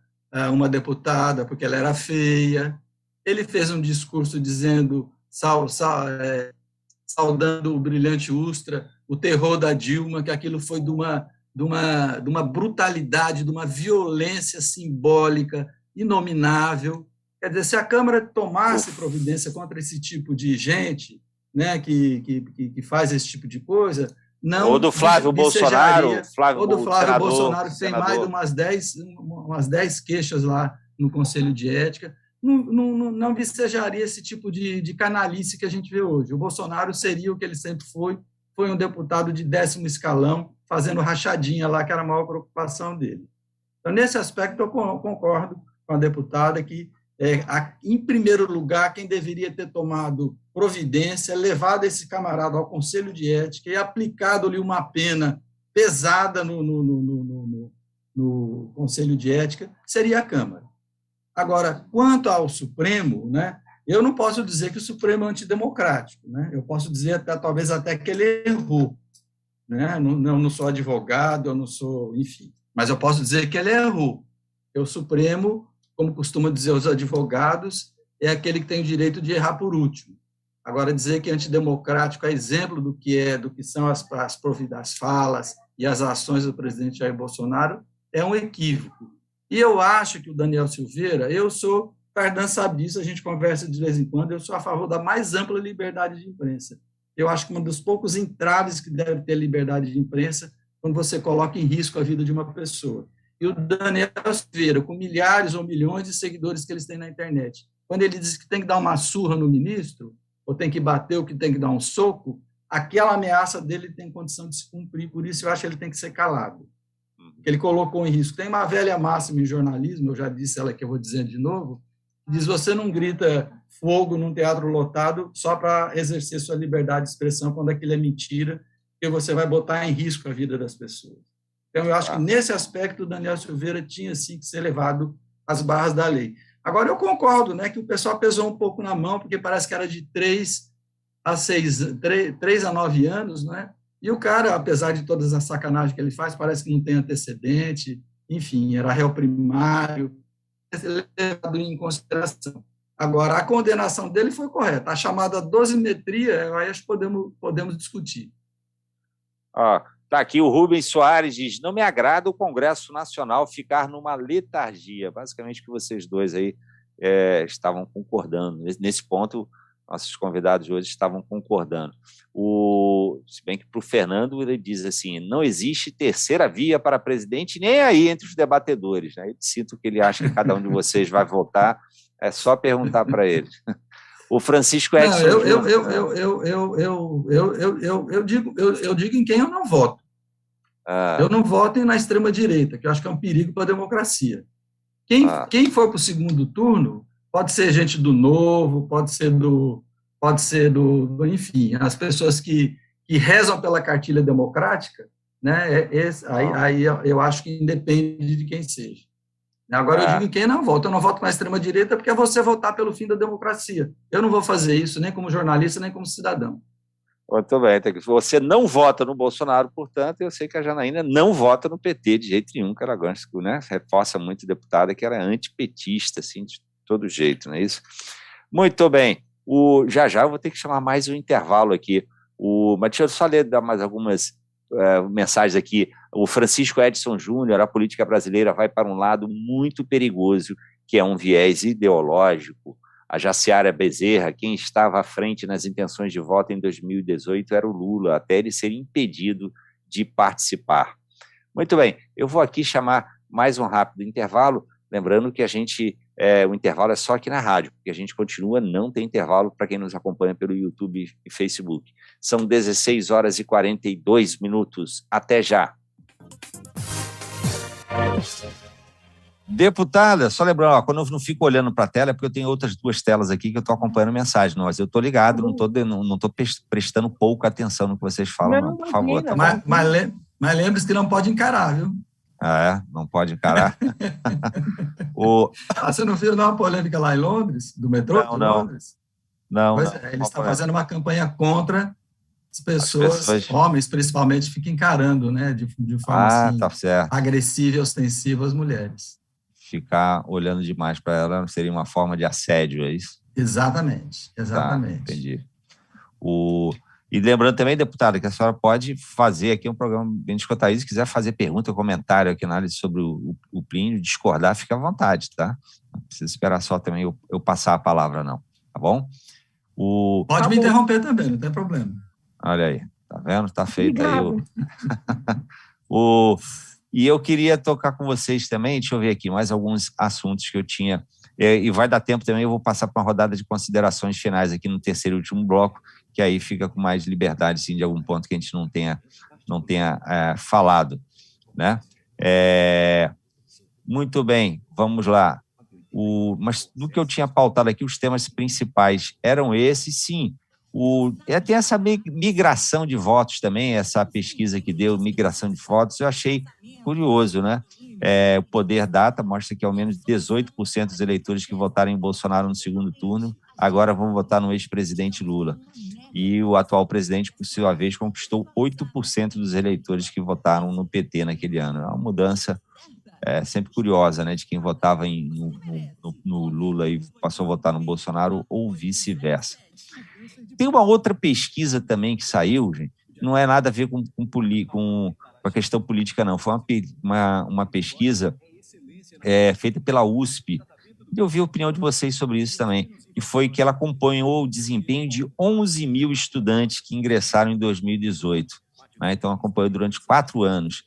uma deputada porque ela era feia, ele fez um discurso dizendo, saudando o brilhante Ustra, o terror da Dilma, que aquilo foi de uma brutalidade, de uma violência simbólica inominável. Quer dizer, se a Câmara tomasse providência contra esse tipo de gente, né, que faz esse tipo de coisa, não... Ou do Flávio Bolsonaro. Ou do Flávio Bolsonaro, que tem mais de umas 10 queixas lá no Conselho de Ética, não vicejaria esse tipo de canalice que a gente vê hoje. O Bolsonaro seria o que ele sempre foi um deputado de 10º escalão, fazendo rachadinha lá, que era a maior preocupação dele. Então, nesse aspecto, eu concordo com a deputada que, em primeiro lugar, quem deveria ter tomado providência, levado esse camarada ao Conselho de Ética e aplicado-lhe uma pena pesada no Conselho de Ética, seria a Câmara. Agora, quanto ao Supremo, né, eu não posso dizer que o Supremo é antidemocrático, né? Eu posso dizer talvez até que ele errou, né? Eu não sou advogado, eu não sou, enfim, mas eu posso dizer que ele errou. O Supremo, como costumam dizer os advogados, é aquele que tem o direito de errar por último. Agora, dizer que é antidemocrático é exemplo do que são as falas e as ações do presidente Jair Bolsonaro é um equívoco. E eu acho que o Daniel Silveira, eu sou, Tardan sabe disso, a gente conversa de vez em quando, eu sou a favor da mais ampla liberdade de imprensa. Eu acho que um dos poucos entraves que deve ter liberdade de imprensa quando você coloca em risco a vida de uma pessoa. E o Daniel Silveira, com milhares ou milhões de seguidores que eles têm na internet, quando ele diz que tem que dar uma surra no ministro, ou tem que bater, ou que tem que dar um soco, aquela ameaça dele tem condição de se cumprir, por isso eu acho que ele tem que ser calado. Que ele colocou em risco. Tem uma velha máxima em jornalismo, eu já disse ela que eu vou dizer de novo, diz: você não grita fogo num teatro lotado só para exercer sua liberdade de expressão quando aquilo é mentira, porque você vai botar em risco a vida das pessoas. Então, eu acho que nesse aspecto o Daniel Silveira tinha sim que ser levado às barras da lei. Agora, eu concordo, né, que o pessoal pesou um pouco na mão, porque parece que era de 3 a 9 anos, né? E o cara, apesar de todas as sacanagens que ele faz, parece que não tem antecedente, enfim, era réu primário, levado em consideração. Agora, a condenação dele foi correta. A chamada dosimetria, aí acho que podemos discutir. Tá aqui o Rubens Soares diz: não me agrada o Congresso Nacional ficar numa letargia. Basicamente, que vocês dois aí estavam concordando. Nesse ponto, nossos convidados hoje estavam concordando. Se bem que para o Fernando ele diz assim: não existe terceira via para presidente, nem aí entre os debatedores. Né? Eu sinto que ele acha que cada um de vocês vai votar, é só perguntar para ele. O Francisco Edson... Eu digo em quem eu não voto. Eu não voto na extrema-direita, que eu acho que é um perigo para a democracia. Quem for para o segundo turno pode ser gente do Novo, pode ser do enfim, as pessoas que rezam pela cartilha democrática, né? Aí eu acho que independe de quem seja. Agora, eu digo em quem não vota. Eu não voto na extrema-direita porque é você votar pelo fim da democracia. Eu não vou fazer isso nem como jornalista, nem como cidadão. Muito bem. Você não vota no Bolsonaro, portanto, eu sei que a Janaína não vota no PT de jeito nenhum, que ela gosta, né? Reforça muito a deputada que era antipetista, assim, de todo jeito, não é isso? Muito bem. Já eu vou ter que chamar mais um intervalo aqui. Mas deixa eu só dar mais algumas mensagens aqui. O Francisco Edson Júnior, a política brasileira vai para um lado muito perigoso, que é um viés ideológico. A Jaciara Bezerra, quem estava à frente nas intenções de voto em 2018 era o Lula, até ele ser impedido de participar. Muito bem, eu vou aqui chamar mais um rápido intervalo, lembrando que o intervalo é só aqui na rádio, porque a gente continua, não tem intervalo para quem nos acompanha pelo YouTube e Facebook. São 16 horas e 42 minutos. Até já. Deputada, só lembrando, quando eu não fico olhando para a tela é porque eu tenho outras 2 telas aqui que eu estou acompanhando mensagem, mas eu estou ligado, não estou prestando pouca atenção no que vocês falam, não, por favor. Tá, mas lembre-se que não pode encarar, viu? Não pode encarar? Você não viu uma polêmica lá em Londres, do metrô de Londres? Não. Ele está fazendo uma campanha contra as pessoas, homens principalmente, ficam encarando, né, de forma assim, tá certo, agressiva e ostensiva as mulheres. Ficar olhando demais para ela seria uma forma de assédio, é isso? Exatamente. Tá, entendi. E lembrando também, deputada, que a senhora pode fazer aqui um programa bem discutido. Se quiser fazer pergunta ou comentário aqui na análise sobre o Plínio, discordar, fica à vontade, tá? Não precisa esperar só também eu passar a palavra, não. Tá bom? Pode me interromper também, não tem problema. Olha aí, tá vendo? Tá feito aí E eu queria tocar com vocês também, deixa eu ver aqui, mais alguns assuntos que eu tinha, e vai dar tempo também, eu vou passar para uma rodada de considerações finais aqui no terceiro e último bloco, que aí fica com mais liberdade, sim, de algum ponto que a gente não tenha falado, né? Muito bem, vamos lá. Mas do que eu tinha pautado aqui, os temas principais eram esses, sim. Tem essa migração de votos também, essa pesquisa que deu, migração de votos, eu achei curioso, né? O Poder Data mostra que ao menos 18% dos eleitores que votaram em Bolsonaro no segundo turno agora vão votar no ex-presidente Lula. E o atual presidente, por sua vez, conquistou 8% dos eleitores que votaram no PT naquele ano. É uma mudança sempre curiosa, né? De quem votava no Lula e passou a votar no Bolsonaro ou vice-versa. Tem uma outra pesquisa também que saiu, gente, não é nada a ver com a questão política, não. Foi uma pesquisa feita pela USP. Eu vi a opinião de vocês sobre isso também. E foi que ela acompanhou o desempenho de 11 mil estudantes que ingressaram em 2018. Né? Então, acompanhou durante 4 anos,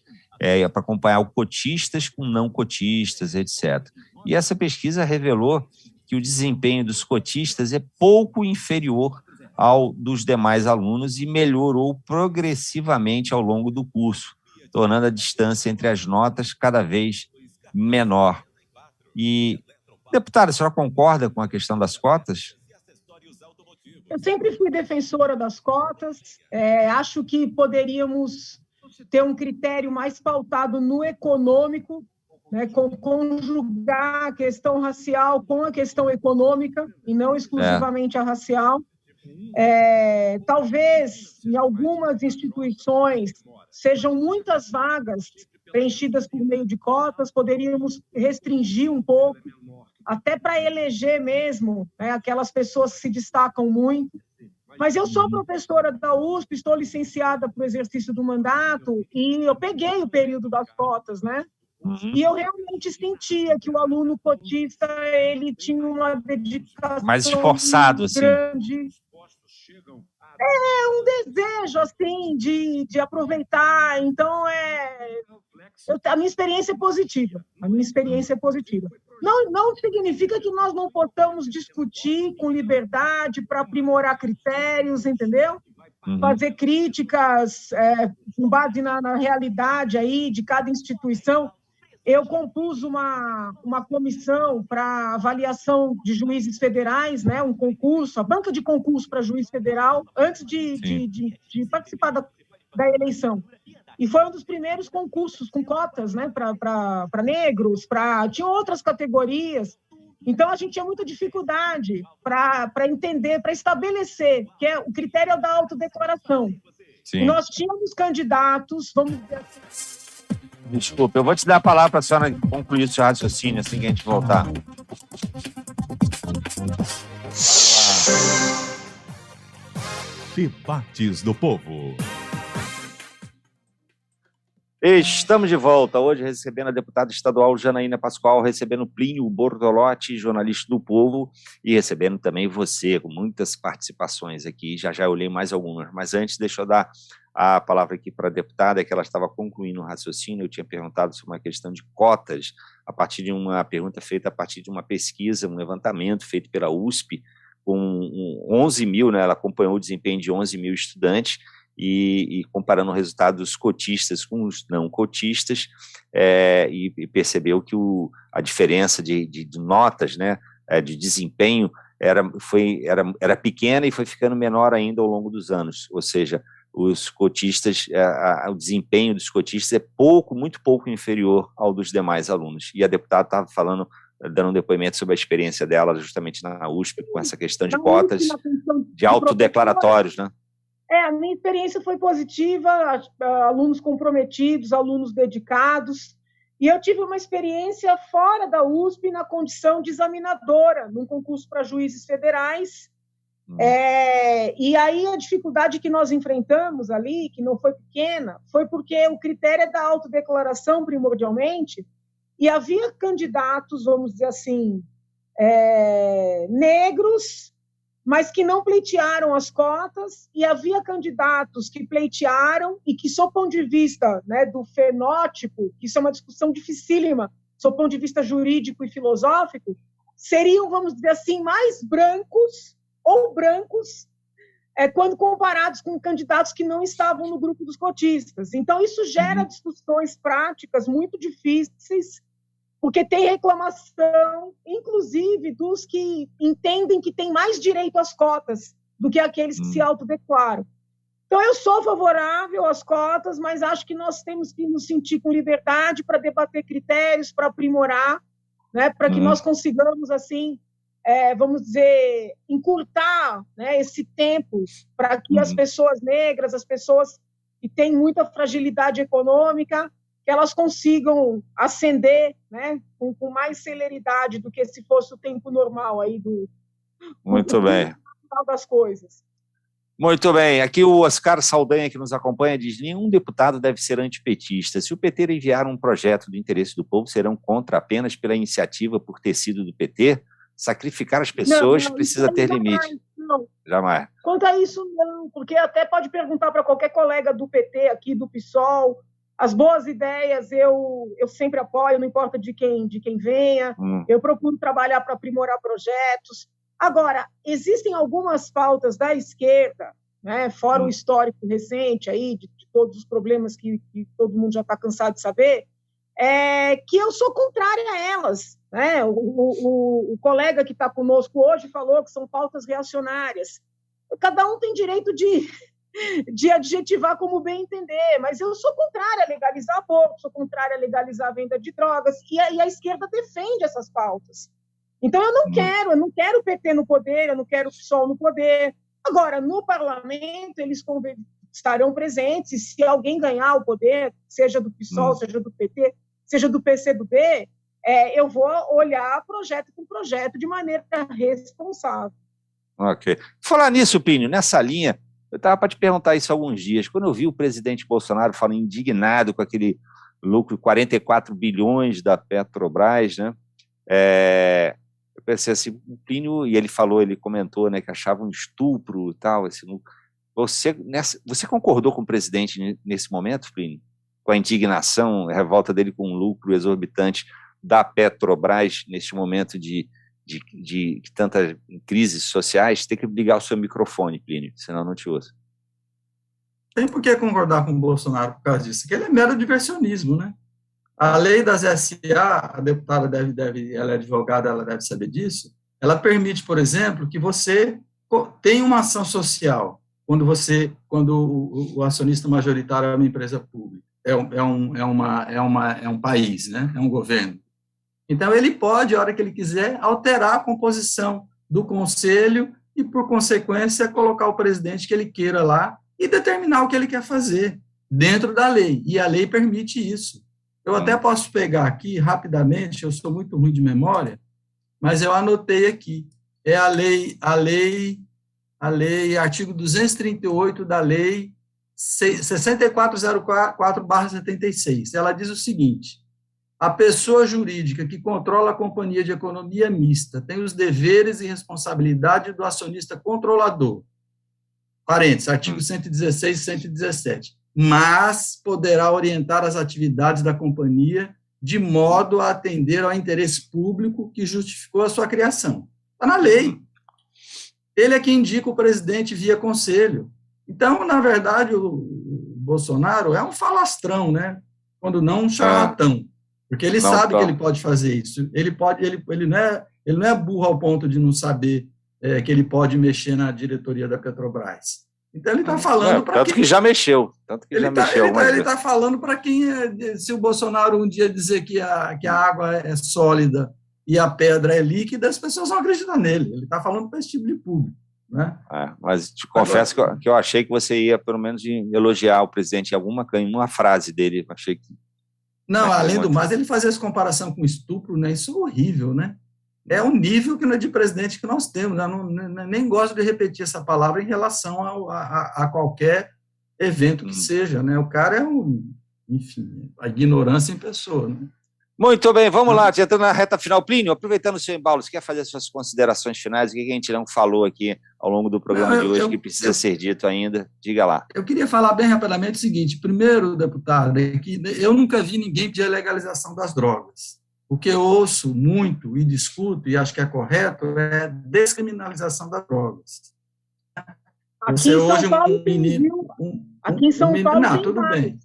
para acompanhar o cotistas com não cotistas, etc. E essa pesquisa revelou que o desempenho dos cotistas é pouco inferior ao dos demais alunos e melhorou progressivamente ao longo do curso, tornando a distância entre as notas cada vez menor. E, deputada, a senhora concorda com a questão das cotas? Eu sempre fui defensora das cotas, acho que poderíamos ter um critério mais pautado no econômico, né, conjugar a questão racial com a questão econômica e não exclusivamente a racial. Talvez em algumas instituições sejam muitas vagas preenchidas por meio de cotas, poderíamos restringir um pouco, até para eleger mesmo, né, aquelas pessoas que se destacam muito. Mas eu sou professora da USP, estou licenciada para o exercício do mandato e eu peguei o período das cotas, né? E eu realmente sentia que o aluno cotista ele tinha uma dedicação mais esforçado, assim. Grande. Um desejo assim de aproveitar. Então a minha experiência é positiva. Não significa que nós não possamos discutir com liberdade para aprimorar critérios, entendeu? Fazer críticas com base na realidade aí de cada instituição. Eu compus uma comissão para avaliação de juízes federais, né, um concurso, a banca de concurso para juiz federal, antes de participar da eleição. E foi um dos primeiros concursos com cotas, né, para negros, tinha outras categorias. Então, a gente tinha muita dificuldade para entender, para estabelecer, que o critério da autodeclaração. Sim. E nós tínhamos candidatos, vamos dizer assim... Desculpa, eu vou te dar a palavra para a senhora concluir o seu raciocínio assim que a gente voltar. Debates do Povo. Estamos de volta, hoje recebendo a deputada estadual Janaína Pascoal, recebendo Plínio Bortolotti, jornalista do Povo, e recebendo também você, com muitas participações aqui, já eu li mais algumas, mas antes deixa eu dar a palavra aqui para a deputada, que ela estava concluindo o raciocínio. Eu tinha perguntado sobre uma questão de cotas, a partir de uma pergunta feita a partir de uma pesquisa, um levantamento feito pela USP, com 11 mil, né, ela acompanhou o desempenho de 11 mil estudantes, e comparando o resultado dos cotistas com os não cotistas, e percebeu que a diferença de notas, né, de desempenho, era pequena e foi ficando menor ainda ao longo dos anos, ou seja, os cotistas, o desempenho dos cotistas é muito pouco inferior ao dos demais alunos, e a deputada estava falando, dando um depoimento sobre a experiência dela justamente na USP, com essa questão de cotas, de autodeclaratórios, né? A minha experiência foi positiva, alunos comprometidos, alunos dedicados, e eu tive uma experiência fora da USP na condição de examinadora, num concurso para juízes federais, e aí a dificuldade que nós enfrentamos ali, que não foi pequena, foi porque o critério é da autodeclaração primordialmente, e havia candidatos, vamos dizer assim, negros, mas que não pleitearam as cotas, e havia candidatos que pleitearam e que, sob o ponto de vista, né, do fenótipo, que isso é uma discussão dificílima, sob o ponto de vista jurídico e filosófico, seriam, vamos dizer assim, mais brancos ou brancos quando comparados com candidatos que não estavam no grupo dos cotistas. Então, isso gera discussões práticas muito difíceis, porque tem reclamação, inclusive, dos que entendem que têm mais direito às cotas do que aqueles que se autodeclaram. Então, eu sou favorável às cotas, mas acho que nós temos que nos sentir com liberdade para debater critérios, para aprimorar, né, para que nós consigamos, assim, vamos dizer, encurtar, né, esse tempo para que as pessoas negras, as pessoas que têm muita fragilidade econômica, que elas consigam ascender, né, com mais celeridade do que se fosse o tempo normal aí Muito bem. Das coisas. Muito bem. Aqui o Oscar Saldanha, que nos acompanha, diz: nenhum deputado deve ser antipetista. Se o PT enviar um projeto do interesse do povo, serão contra apenas pela iniciativa por ter sido do PT? Sacrificar as pessoas precisa ter limite. Não. Jamais. Quanto a isso, não, porque até pode perguntar para qualquer colega do PT aqui, do PSOL. As boas ideias eu sempre apoio, não importa de quem venha. Eu procuro trabalhar para aprimorar projetos. Agora, existem algumas pautas da esquerda, né, fora o histórico recente aí, de todos os problemas que todo mundo já está cansado de saber, que eu sou contrária a elas. Né? O colega que está conosco hoje falou que são pautas reacionárias. Cada um tem direito de adjetivar como bem entender, mas eu sou contrária a legalizar aborto, sou contrária a legalizar a venda de drogas, e a esquerda defende essas pautas. Então, eu não quero o PT no poder, eu não quero o PSOL no poder. Agora, no parlamento, eles estarão presentes, e se alguém ganhar o poder, seja do PSOL, seja do PT, seja do PCdoB, eu vou olhar projeto por projeto de maneira responsável. Ok. Falar nisso, Plínio, nessa linha, eu estava para te perguntar isso há alguns dias. Quando eu vi o presidente Bolsonaro falando indignado com aquele lucro, 44 bilhões da Petrobras, né? Eu pensei assim, o Plínio, e ele comentou, né, que achava um estupro e tal, esse lucro. Você concordou com o presidente nesse momento, Plínio? Com a indignação, a revolta dele com o lucro exorbitante da Petrobras neste momento de tantas crises sociais? Tem que ligar o seu microfone, Plínio, senão não te ouço. Tem por que concordar com o Bolsonaro por causa disso, que ele é mero diversionismo, né? A lei das SA, a deputada ela é advogada, ela deve saber disso, ela permite, por exemplo, que você tenha uma ação social quando o acionista majoritário é uma empresa pública, é um país, né? É um governo. Então, ele pode, a hora que ele quiser, alterar a composição do conselho e, por consequência, colocar o presidente que ele queira lá e determinar o que ele quer fazer dentro da lei. E a lei permite isso. Eu até posso pegar aqui, rapidamente, eu sou muito ruim de memória, mas eu anotei aqui. É a lei artigo 238 da lei 6404/76. Ela diz o seguinte: a pessoa jurídica que controla a companhia de economia mista tem os deveres e responsabilidade do acionista controlador. Parênteses, artigo 116 e 117. Mas poderá orientar as atividades da companhia de modo a atender ao interesse público que justificou a sua criação. Está na lei. Ele é quem indica o presidente via conselho. Então, na verdade, o Bolsonaro é um falastrão, né? Quando não um charlatão. Porque ele sabe que ele pode fazer isso. Ele não é burro ao ponto de não saber que ele pode mexer na diretoria da Petrobras. Então, ele está falando para quem... Tanto que já mexeu. Ele está falando para quem... Se o Bolsonaro um dia dizer que a água é sólida e a pedra é líquida, as pessoas vão acreditar nele. Ele está falando para esse tipo de público. Né? Mas te confesso que eu achei que você ia, pelo menos, elogiar o presidente em uma frase dele. Achei que... Não, além do mais, ele fazia essa comparação com estupro, né? Isso é horrível, né? É o nível de presidente que nós temos. Eu nem gosto de repetir essa palavra em relação a qualquer evento que seja, né? O cara é enfim, a ignorância em pessoa, né? Muito bem, vamos lá, já estamos na reta final. Plínio, aproveitando o seu embalo, você quer fazer as suas considerações finais? O que a gente não falou aqui ao longo do programa de hoje que precisa ser dito ainda? Diga lá. Eu queria falar bem rapidamente o seguinte: primeiro, deputado, é que eu nunca vi ninguém pedir a legalização das drogas. O que eu ouço muito e discuto, e acho que é correto, é a descriminalização das drogas. Aqui em São Paulo, aqui em São Paulo não, tudo bem.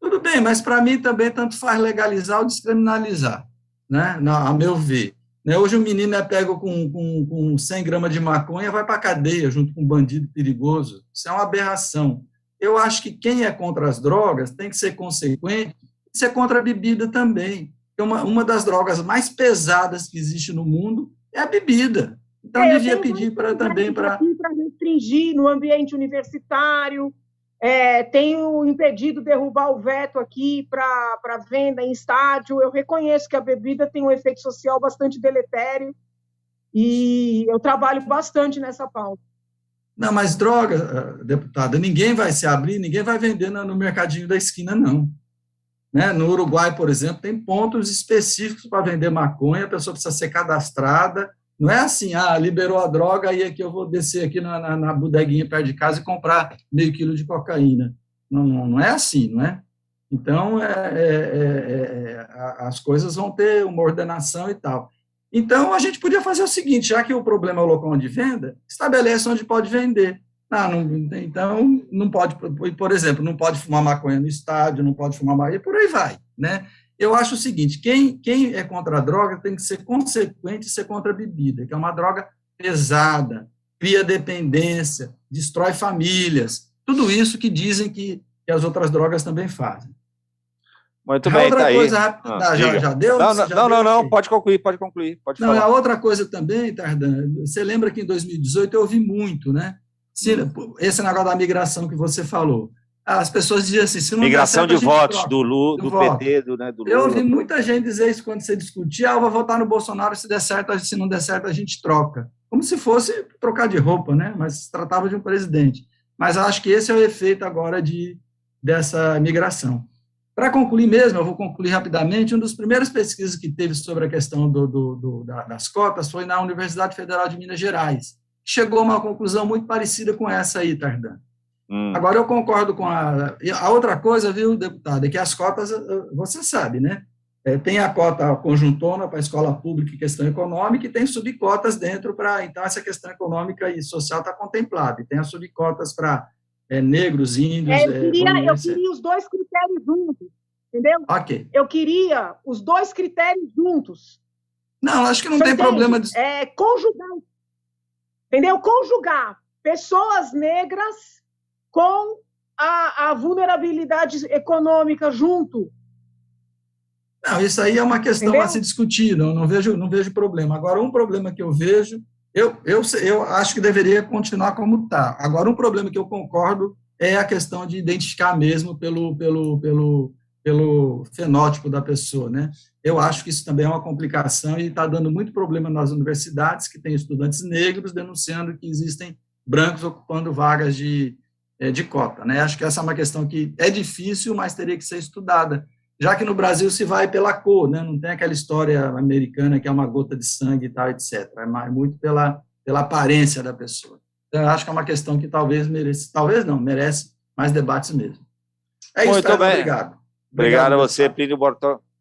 Tudo bem, mas para mim também tanto faz legalizar ou descriminalizar, né? A meu ver. Hoje o menino é pego com 100 gramas de maconha e vai para a cadeia junto com um bandido perigoso. Isso é uma aberração. Eu acho que quem é contra as drogas tem que ser consequente e ser contra a bebida também. Uma das drogas mais pesadas que existe no mundo é a bebida. Então, eu devia pedir também para restringir no ambiente universitário. Tenho impedido derrubar o veto aqui para venda em estádio. Eu reconheço que a bebida tem um efeito social bastante deletério e eu trabalho bastante nessa pauta. Não, mas droga, deputada, ninguém vai se abrir, ninguém vai vender no mercadinho da esquina, não. Né? No Uruguai, por exemplo, tem pontos específicos para vender maconha, a pessoa precisa ser cadastrada. Não é assim, liberou a droga e aqui eu vou descer aqui na bodeguinha perto de casa e comprar meio quilo de cocaína. Não é assim, não é? Então, as coisas vão ter uma ordenação e tal. Então, a gente podia fazer o seguinte, já que o problema é o local de venda, estabelece onde pode vender. Então, não pode, por exemplo, não pode fumar maconha no estádio, não pode fumar maconha, e por aí vai, né? Eu acho o seguinte, quem é contra a droga tem que ser consequente e ser contra a bebida, que é uma droga pesada, cria dependência, destrói famílias, tudo isso que dizem que as outras drogas também fazem. Muito bem, outra tá coisa aí. Já deu? Não, pode concluir. Pode falar. A outra coisa também, Tardan, você lembra que em 2018 eu ouvi muito, né? Esse negócio da migração que você falou. As pessoas diziam assim, se não migração der certo, de votos do voto. PT, do Lula. Eu ouvi muita gente dizer isso quando você discutia, eu vou votar no Bolsonaro, se der certo, se não der certo, a gente troca. Como se fosse trocar de roupa, né? Mas se tratava de um presidente. Mas acho que esse é o efeito agora dessa migração. Para concluir mesmo, eu vou concluir rapidamente, uma das primeiras pesquisas que teve sobre a questão das cotas foi na Universidade Federal de Minas Gerais. Chegou a uma conclusão muito parecida com essa aí, Tardan. Agora, eu concordo com a outra coisa, viu, deputado, é que as cotas, você sabe, né? Tem a cota conjuntona para a escola pública e questão econômica, e tem subcotas dentro para... Então, essa questão econômica e social está contemplada. E tem as subcotas para negros, índios... Eu queria os dois critérios juntos, entendeu? Ok. Eu queria os dois critérios juntos. Não, acho que não tem problema... Conjugar, entendeu? Conjugar pessoas negras com a vulnerabilidade econômica junto. Não, isso aí é uma questão a se discutir, não vejo problema. Agora, um problema que eu vejo, eu acho que deveria continuar como está. Agora, um problema que eu concordo é a questão de identificar mesmo pelo fenótipo da pessoa, né? Eu acho que isso também é uma complicação e está dando muito problema nas universidades, que tem estudantes negros denunciando que existem brancos ocupando vagas de cota, né? Acho que essa é uma questão que é difícil, mas teria que ser estudada, já que no Brasil se vai pela cor, né? Não tem aquela história americana que é uma gota de sangue e tal, etc. É muito pela aparência da pessoa. Então, eu acho que é uma questão que talvez merece mais debates mesmo. É isso, muito bem. Obrigado. Obrigado a você, Plínio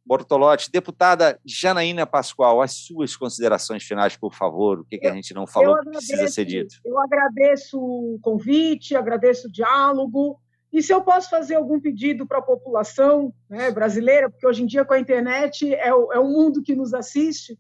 Bortolotti. Deputada Janaína Pascoal, as suas considerações finais, por favor. O que a gente não falou que precisa ser dito? Eu agradeço o convite, agradeço o diálogo. E se eu posso fazer algum pedido para a população, né, brasileira, porque hoje em dia com a internet é o mundo que nos assiste,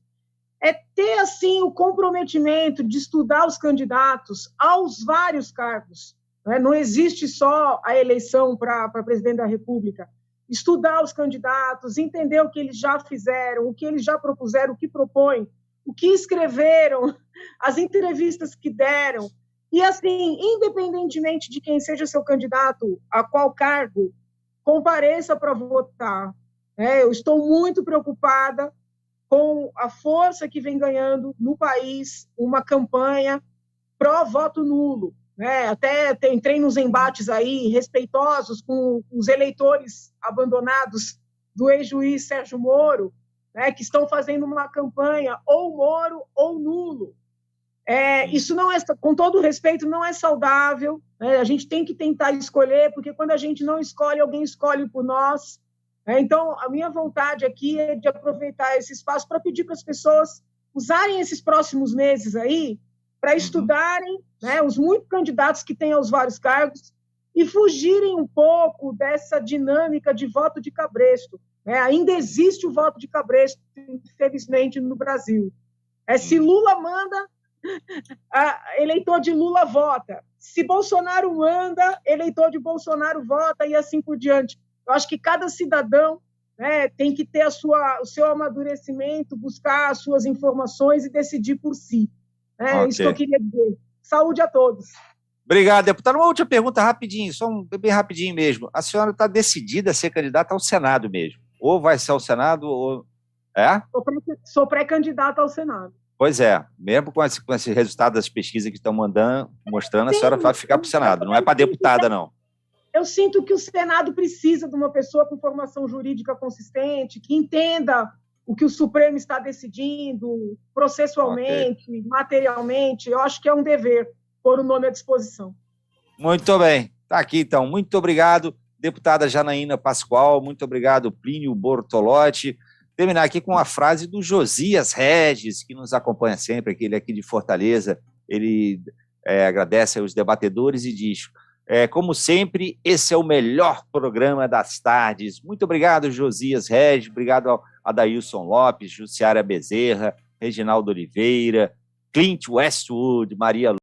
é ter assim o comprometimento de estudar os candidatos aos vários cargos. Né? Não existe só a eleição para presidente da República. Estudar os candidatos, entender o que eles já fizeram, o que eles já propuseram, o que propõem, o que escreveram, as entrevistas que deram. E, assim, independentemente de quem seja seu candidato, a qual cargo, compareça para votar. Eu estou muito preocupada com a força que vem ganhando no país uma campanha pró-voto nulo. Até entrei nos embates aí respeitosos com os eleitores abandonados do ex-juiz Sérgio Moro, que estão fazendo uma campanha ou Moro ou nulo. Isso não é, com todo respeito, não é saudável. A gente tem que tentar escolher, porque quando a gente não escolhe, alguém escolhe por nós. Então, a minha vontade aqui é de aproveitar esse espaço para pedir para as pessoas usarem esses próximos meses aí para estudarem os muitos candidatos que têm aos vários cargos e fugirem um pouco dessa dinâmica de voto de cabresto. Ainda existe o voto de cabresto, infelizmente, no Brasil. Se Lula manda, eleitor de Lula vota. Se Bolsonaro manda, eleitor de Bolsonaro vota e assim por diante. Eu acho que cada cidadão tem que ter o seu amadurecimento, buscar as suas informações e decidir por si. Okay. Isso que eu queria dizer. Saúde a todos. Obrigado, deputado. Uma última pergunta rapidinho, só bem rapidinho mesmo. A senhora está decidida a ser candidata ao Senado mesmo? Ou vai ser ao Senado, ou... Sou pré-candidata ao Senado. Pois é, mesmo com esse resultado das pesquisas que estão mostrando, a senhora vai ficar para o Senado, não é para deputada, não. Eu sinto que o Senado precisa de uma pessoa com formação jurídica consistente, que entenda o que o Supremo está decidindo, processualmente, materialmente. Eu acho que é um dever pôr o nome à disposição. Muito bem. Está aqui, então. Muito obrigado, deputada Janaína Pascoal. Muito obrigado, Plínio Bortolotti. Terminar aqui com uma frase do Josias Regis, que nos acompanha sempre, ele aqui de Fortaleza. Ele agradece aos debatedores e diz... como sempre, esse é o melhor programa das tardes. Muito obrigado, Josias Regis, obrigado ao Adailson Lopes, Jussiara Bezerra, Reginaldo Oliveira, Clint Westwood, Maria